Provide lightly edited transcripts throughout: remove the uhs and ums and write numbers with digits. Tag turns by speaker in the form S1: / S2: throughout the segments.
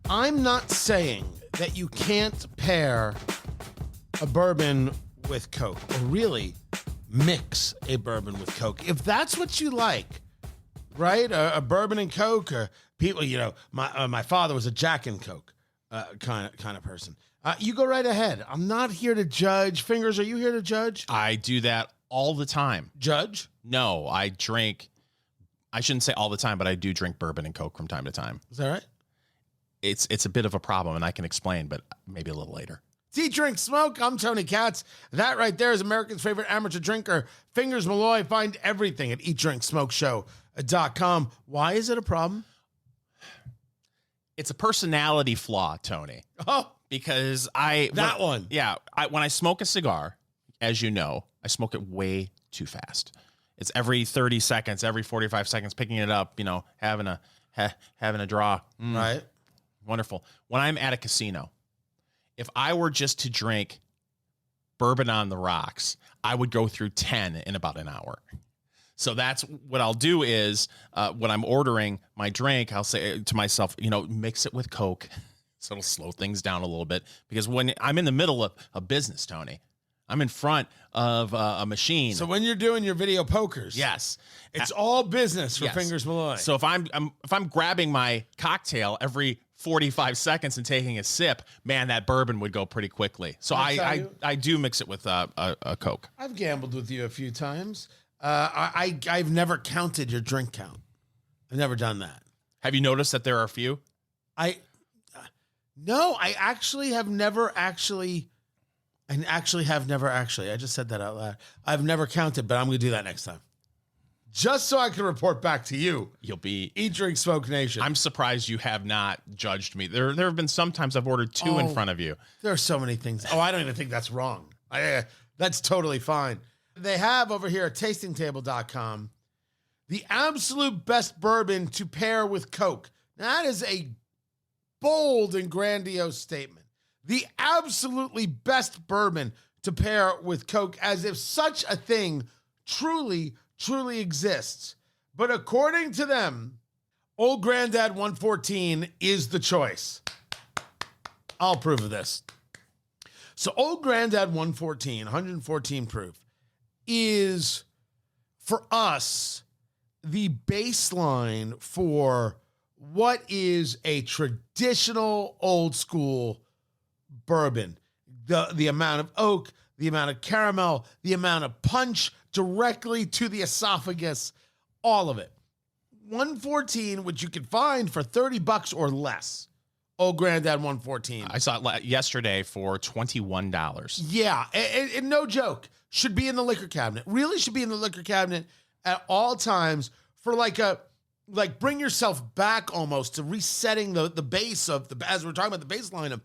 S1: I'm not saying that you can't pair a bourbon with Coke, or really mix a bourbon with Coke. If that's what you like, right? A bourbon and Coke, or people, my father was a Jack and Coke kind of person. You go right ahead. I'm not here to judge. Fingers, are you here to judge?
S2: I do that all the time.
S1: Judge?
S2: No, I shouldn't say all the time, but I do drink bourbon and Coke from time to time.
S1: Is that right?
S2: It's a bit of a problem, and I can explain, but maybe a little later.
S1: Eat, Drink, Smoke. I'm Tony Katz. That right there is America's favorite amateur drinker, Fingers Malloy. Find everything at eatdrinksmokeshow.com. Why is it a problem?
S2: It's a personality flaw, Tony.
S1: Oh,
S2: because
S1: one.
S2: Yeah. When I smoke a cigar, as you know, I smoke it way too fast. It's every 30 seconds, every 45 seconds, picking it up, having a draw.
S1: Right.
S2: Wonderful. When I'm at a casino, if I were just to drink bourbon on the rocks, I would go through 10 in about an hour. So that's what I'll do is when I'm ordering my drink, I'll say to myself, mix it with Coke. So it'll slow things down a little bit, because when I'm in the middle of a business, Tony, I'm in front of a machine.
S1: So when you're doing your video pokers,
S2: yes,
S1: it's all business for
S2: yes.
S1: Fingers Malloy.
S2: So if I'm grabbing my cocktail every 45 seconds and taking a sip, man, that bourbon would go pretty quickly. So I do mix it with a Coke.
S1: I've gambled with you a few times. I've never counted your drink count. I've never done that.
S2: Have you noticed that there are a few?
S1: No, I actually have never actually. I just said that out loud. I've never counted, but I'm going to do that next time. Just so I can report back to you.
S2: You'll be
S1: Eat, Drink, Smoke Nation.
S2: I'm surprised you have not judged me. There have been some times I've ordered two in front of you.
S1: There are so many things. I don't even think that's wrong. That's totally fine. They have over here at tastingtable.com the absolute best bourbon to pair with Coke. Now, that is a bold and grandiose statement. The absolutely best bourbon to pair with Coke, as if such a thing truly exists. But according to them, Old Granddad 114 is the choice. I'll approve of this. So Old Granddad 114 proof, is, for us, the baseline for what is a traditional old school bourbon. The amount of oak, the amount of caramel, the amount of punch directly to the esophagus, all of it. 114, which you can find for $30 or less. Old Granddad 114.
S2: I saw it yesterday for $21.
S1: Yeah, and no joke. Should be in the liquor cabinet. Really should be in the liquor cabinet at all times for bring yourself back almost to resetting the base of as we're talking about the baseline of,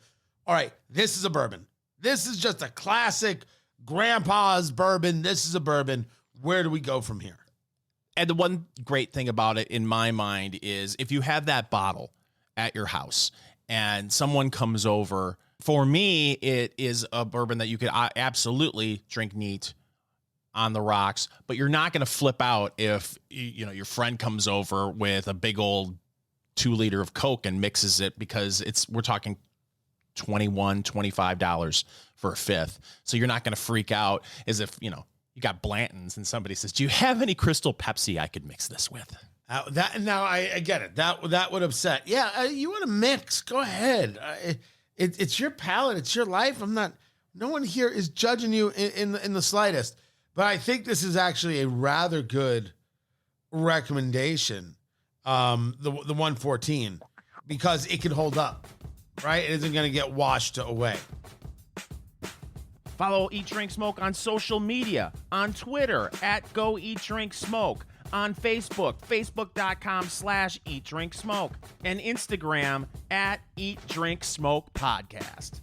S1: all right, this is a bourbon. This is just a classic grandpa's bourbon. This is a bourbon. Where do we go from here?
S2: And the one great thing about it in my mind is if you have that bottle at your house and someone comes over, for me, it is a bourbon that you could absolutely drink neat on the rocks, but you're not going to flip out if your friend comes over with a big old 2-liter of Coke and mixes it, because we're talking $21, $25 for a fifth. So you're not going to freak out as if, you got Blanton's and somebody says, do you have any Crystal Pepsi I could mix this with?
S1: Now I get it. That would upset. Yeah, you want to mix, go ahead. It's your palate. It's your life. No one here is judging you in the slightest. But I think this is actually a rather good recommendation, the 114, because it can hold up, right? It isn't going to get washed away.
S2: Follow Eat, Drink, Smoke on social media, on Twitter at Go Eat, Drink, Smoke, on Facebook, facebook.com/Eat, Drink, Smoke, and Instagram at Eat, Drink, Smoke Podcast.